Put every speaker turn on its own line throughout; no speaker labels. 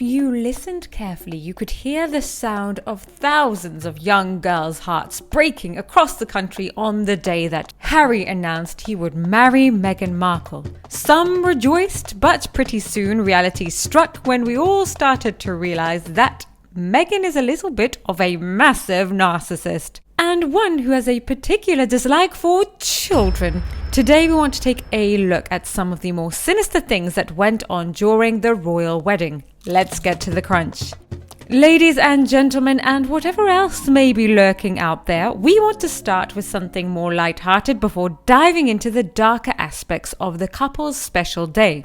you listened carefully, you could hear the sound of thousands of young girls' hearts breaking across the country on the day that Harry announced he would marry Meghan Markle. Some rejoiced, but pretty soon reality struck when we all started to realize that Meghan is a little bit of a massive narcissist, and one who has a particular dislike for children. Today we want to take a look at some of the more sinister things that went on during the royal wedding. Let's get to the crunch. Ladies and gentlemen, and whatever else may be lurking out there, we want to start with something more lighthearted before diving into the darker aspects of the couple's special day.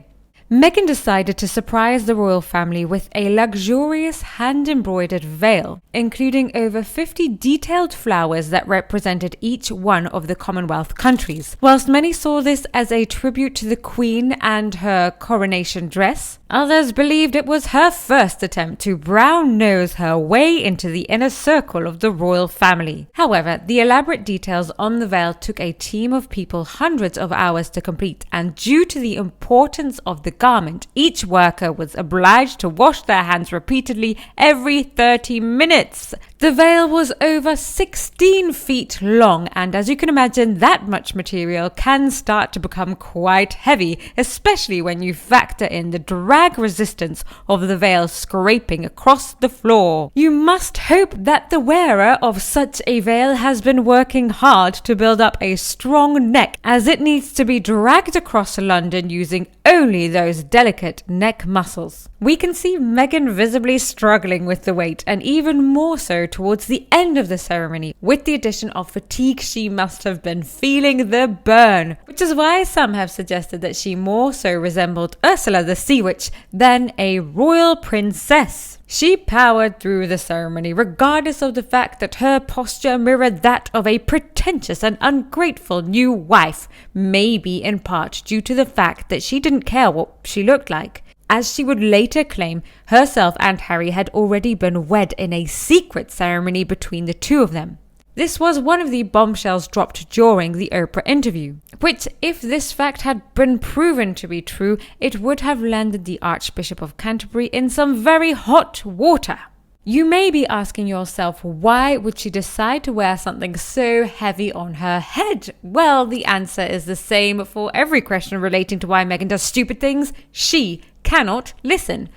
Meghan decided to surprise the royal family with a luxurious hand-embroidered veil, including over 50 detailed flowers that represented each one of the Commonwealth countries. Whilst many saw this as a tribute to the Queen and her coronation dress, others believed it was her first attempt to brown-nose her way into the inner circle of the royal family. However, the elaborate details on the veil took a team of people hundreds of hours to complete, and due to the importance of the garment, each worker was obliged to wash their hands repeatedly every 30 minutes. The veil was over 16 feet long, and as you can imagine, that much material can start to become quite heavy, especially when you factor in the drag resistance of the veil scraping across the floor. You must hope that the wearer of such a veil has been working hard to build up a strong neck, as it needs to be dragged across London using only those delicate neck muscles. We can see Meghan visibly struggling with the weight, and even more so towards the end of the ceremony. With the addition of fatigue, she must have been feeling the burn, which is why some have suggested that she more so resembled Ursula the Sea Witch than a royal princess. She powered through the ceremony, regardless of the fact that her posture mirrored that of a pretentious and ungrateful new wife, maybe in part due to the fact that she didn't care what she looked like. As she would later claim, herself and Harry had already been wed in a secret ceremony between the two of them. This was one of the bombshells dropped during the Oprah interview, which, if this fact had been proven to be true, it would have landed the Archbishop of Canterbury in some very hot water. You may be asking yourself, why would she decide to wear something so heavy on her head? Well, the answer is the same for every question relating to why Meghan does stupid things. She cannot listen.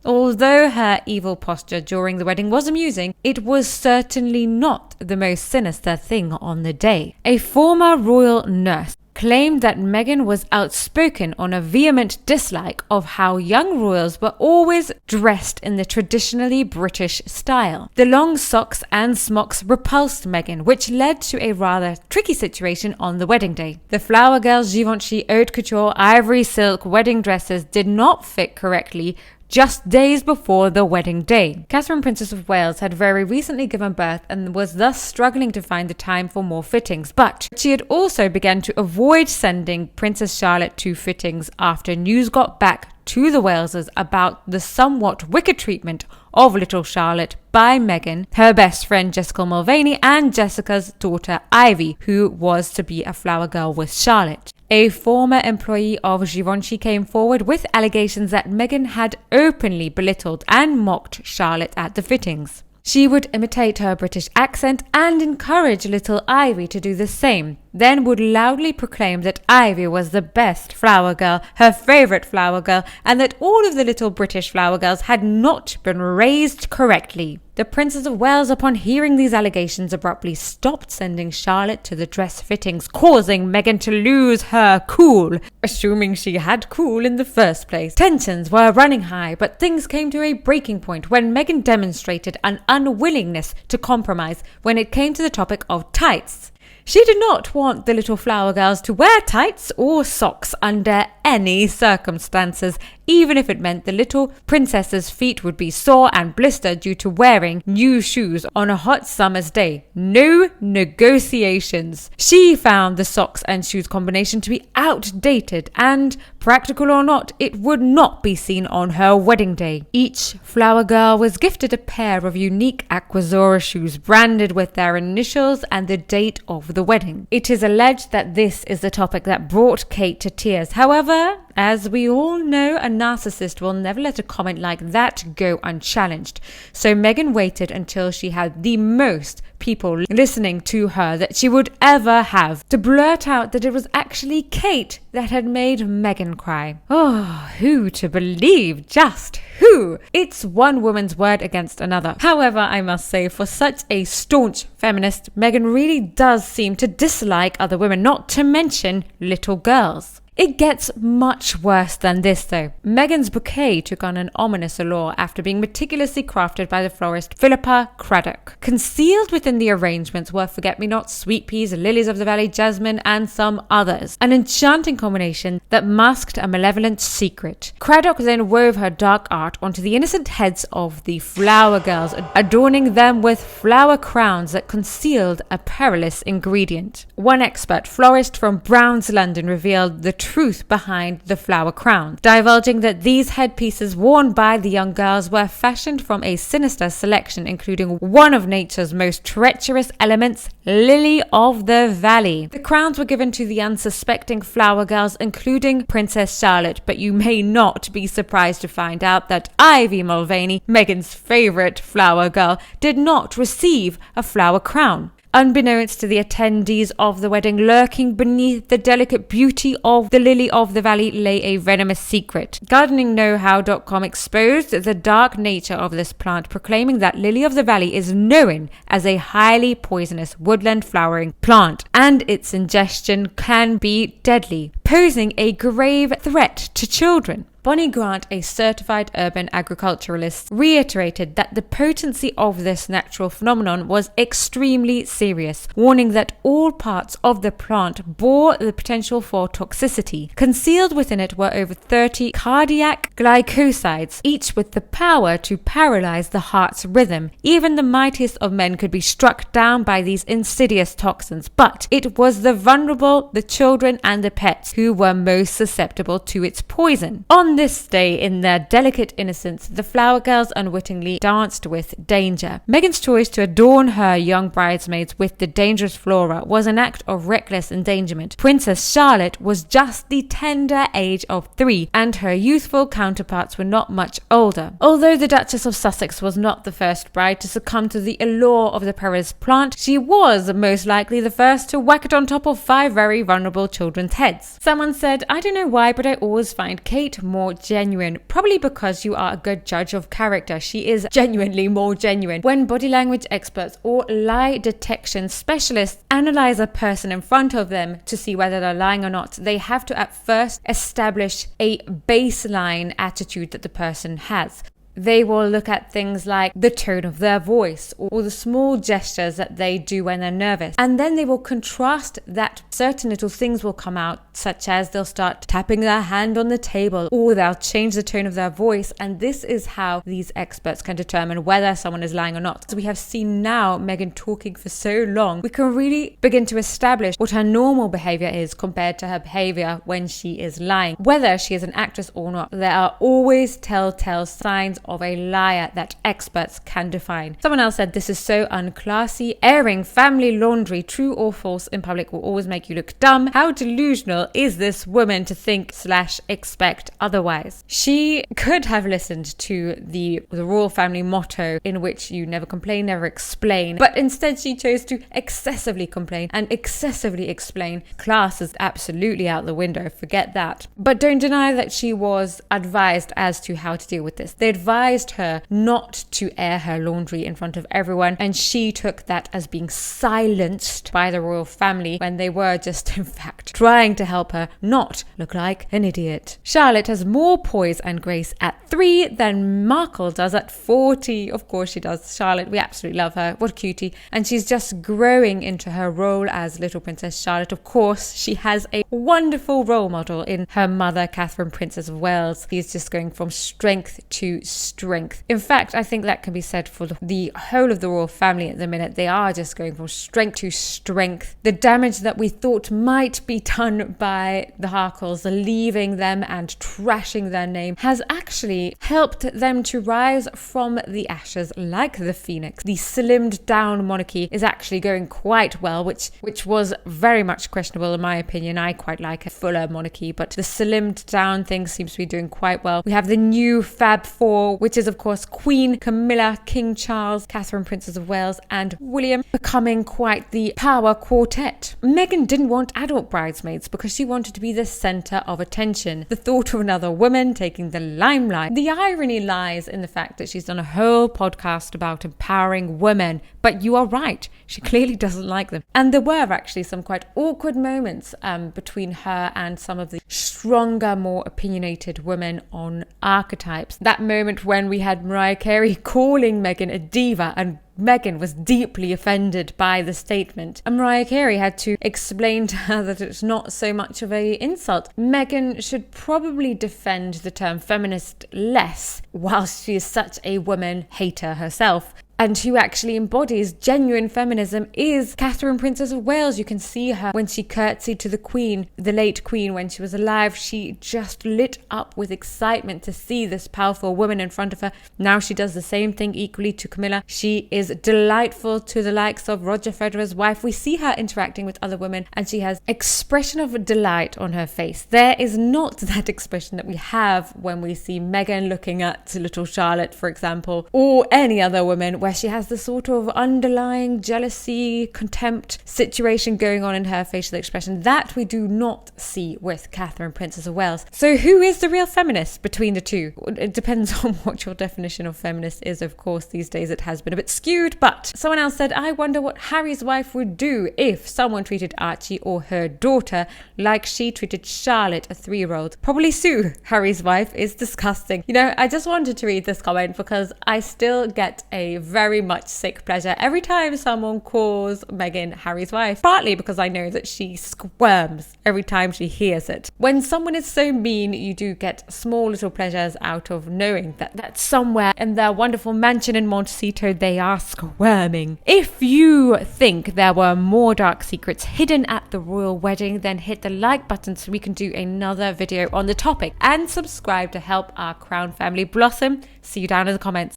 Although her evil posture during the wedding was amusing, it was certainly not the most sinister thing on the day. A former royal nurse claimed that Meghan was outspoken on a vehement dislike of how young royals were always dressed in the traditionally British style. The long socks and smocks repulsed Meghan, which led to a rather tricky situation on the wedding day. The Flower Girls Givenchy haute couture ivory silk wedding dresses did not fit correctly just days before the wedding day. Catherine, Princess of Wales, had very recently given birth and was thus struggling to find the time for more fittings, but she had also begun to avoid sending Princess Charlotte to fittings after news got back to the Waleses about the somewhat wicked treatment of little Charlotte by Meghan, her best friend Jessica Mulvaney, and Jessica's daughter Ivy, who was to be a flower girl with Charlotte. A former employee of Givenchy came forward with allegations that Meghan had openly belittled and mocked Charlotte at the fittings. She would imitate her British accent and encourage little Ivy to do the same, then would loudly proclaim that Ivy was the best flower girl, her favourite flower girl, and that all of the little British flower girls had not been raised correctly. The Princess of Wales, upon hearing these allegations, abruptly stopped sending Charlotte to the dress fittings, causing Meghan to lose her cool, assuming she had cool in the first place. Tensions were running high, but things came to a breaking point when Meghan demonstrated an unwillingness to compromise when it came to the topic of tights. She did not want the little flower girls to wear tights or socks under any circumstances, even if it meant the little princess's feet would be sore and blistered due to wearing new shoes on a hot summer's day. No negotiations. She found the socks and shoes combination to be outdated, and practical or not, it would not be seen on her wedding day. Each flower girl was gifted a pair of unique Aquazora shoes branded with their initials and the date of the wedding. It is alleged that this is the topic that brought Kate to tears. However, As we all know, a narcissist will never let a comment like that go unchallenged. So Meghan waited until she had the most people listening to her that she would ever have to blurt out that it was actually Kate that had made Meghan cry. Oh, who to believe? Just who? It's one woman's word against another. However, I must say, for such a staunch feminist, Meghan really does seem to dislike other women, not to mention little girls. It gets much worse than this though. Meghan's bouquet took on an ominous allure after being meticulously crafted by the florist Philippa Craddock. Concealed within the arrangements were forget-me-nots, sweet peas, lilies of the valley, jasmine, and some others. An enchanting combination that masked a malevolent secret. Craddock then wove her dark art onto the innocent heads of the flower girls, adorning them with flower crowns that concealed a perilous ingredient. One expert florist from Brown's London revealed the truth behind the flower crown, divulging that these headpieces worn by the young girls were fashioned from a sinister selection, including one of nature's most treacherous elements, lily of the valley. The crowns were given to the unsuspecting flower girls, including Princess Charlotte, but you may not be surprised to find out that Ivy Mulvaney, Meghan's favourite flower girl, did not receive a flower crown. Unbeknownst to the attendees of the wedding, lurking beneath the delicate beauty of the lily of the valley lay a venomous secret. GardeningKnowHow.com exposed the dark nature of this plant, proclaiming that lily of the valley is known as a highly poisonous woodland flowering plant, and its ingestion can be deadly, posing a grave threat to children. Bonnie Grant, a certified urban agriculturalist, reiterated that the potency of this natural phenomenon was extremely serious, warning that all parts of the plant bore the potential for toxicity. Concealed within it were over 30 cardiac glycosides, each with the power to paralyze the heart's rhythm. Even the mightiest of men could be struck down by these insidious toxins, but it was the vulnerable, the children and the pets who were most susceptible to its poison. On this day, in their delicate innocence, the flower girls unwittingly danced with danger. Meghan's choice to adorn her young bridesmaids with the dangerous flora was an act of reckless endangerment. Princess Charlotte was just the tender age of 3, and her youthful counterparts were not much older. Although the Duchess of Sussex was not the first bride to succumb to the allure of the perilous plant, she was most likely the first to whack it on top of 5 very vulnerable children's heads. Someone said, "I don't know why, but I always find Kate more genuine." Probably because you are a good judge of character. She is genuinely more genuine. When body language experts or lie detection specialists analyze a person in front of them to see whether they're lying or not, they have to at first establish a baseline attitude that the person has. They will look at things like the tone of their voice or the small gestures that they do when they're nervous. And then they will contrast that. Certain little things will come out, such as they'll start tapping their hand on the table or they'll change the tone of their voice. And this is how these experts can determine whether someone is lying or not. So we have seen now Meghan talking for so long, we can really begin to establish what her normal behavior is compared to her behavior when she is lying. Whether she is an actress or not, there are always telltale signs of a liar that experts can define. Someone else said, "This is so unclassy. Airing family laundry, true or false, in public will always make you look dumb. How delusional is this woman to think/expect otherwise?" She could have listened to the royal family motto, in which you never complain, never explain, but instead she chose to excessively complain and excessively explain. Class is absolutely out the window, forget that. But don't deny that she was advised as to how to deal with this. They advised her not to air her laundry in front of everyone, and she took that as being silenced by the royal family when they were just in fact trying to help her not look like an idiot. Charlotte has more poise and grace at 3 than Markle does at 40. Of course she does. Charlotte, we absolutely love her. What a cutie. And she's just growing into her role as little Princess Charlotte. Of course, she has a wonderful role model in her mother, Catherine, Princess of Wales. She's just going from strength to strength. In fact, I think that can be said for the whole of the royal family at the minute. They are just going from strength to strength. The damage that we thought might be done by the Harkles, leaving them and trashing their name, has actually helped them to rise from the ashes like the phoenix. The slimmed down monarchy is actually going quite well, which was very much questionable in my opinion. I quite like a fuller monarchy, but the slimmed down thing seems to be doing quite well. We have the new Fab Four, which is of course Queen Camilla, King Charles, Catherine Princess of Wales, and William, becoming quite the power quartet. Meghan didn't want adult bridesmaids because she wanted to be the centre of attention. The thought of another woman taking the limelight. The irony lies in the fact that she's done a whole podcast about empowering women, but you are right, she clearly doesn't like them. And there were actually some quite awkward moments between her and some of the stronger, more opinionated women on archetypes. That moment when we had Mariah Carey calling Meghan a diva, and Meghan was deeply offended by the statement, and Mariah Carey had to explain to her that it's not so much of an insult. Meghan should probably defend the term feminist less, whilst she is such a woman hater herself. And who actually embodies genuine feminism is Catherine Princess of Wales. You can see her when she curtsied to the Queen, the late Queen, when she was alive. She just lit up with excitement to see this powerful woman in front of her. Now she does the same thing equally to Camilla. She is delightful to the likes of Roger Federer's wife. We see her interacting with other women and she has expression of delight on her face. There is not that expression that we have when we see Meghan looking at little Charlotte, for example, or any other woman, where she has this sort of underlying jealousy, contempt situation going on in her facial expression that we do not see with Catherine Princess of Wales. So who is the real feminist between the two? It depends on what your definition of feminist is, of course. These days it has been a bit skewed, but someone else said, I wonder what Harry's wife would do if someone treated Archie or her daughter like she treated Charlotte, a 3-year-old. Probably sue. Harry's wife is disgusting. You know, I just wanted to read this comment because I still get a very much sick pleasure every time someone calls Meghan Harry's wife, partly because I know that she squirms every time she hears it. When someone is so mean, you do get small little pleasures out of knowing that somewhere in their wonderful mansion in Montecito they are squirming. If you think there were more dark secrets hidden at the royal wedding, then hit the like button so we can do another video on the topic, and subscribe to help our crown family blossom. See you down in the comments.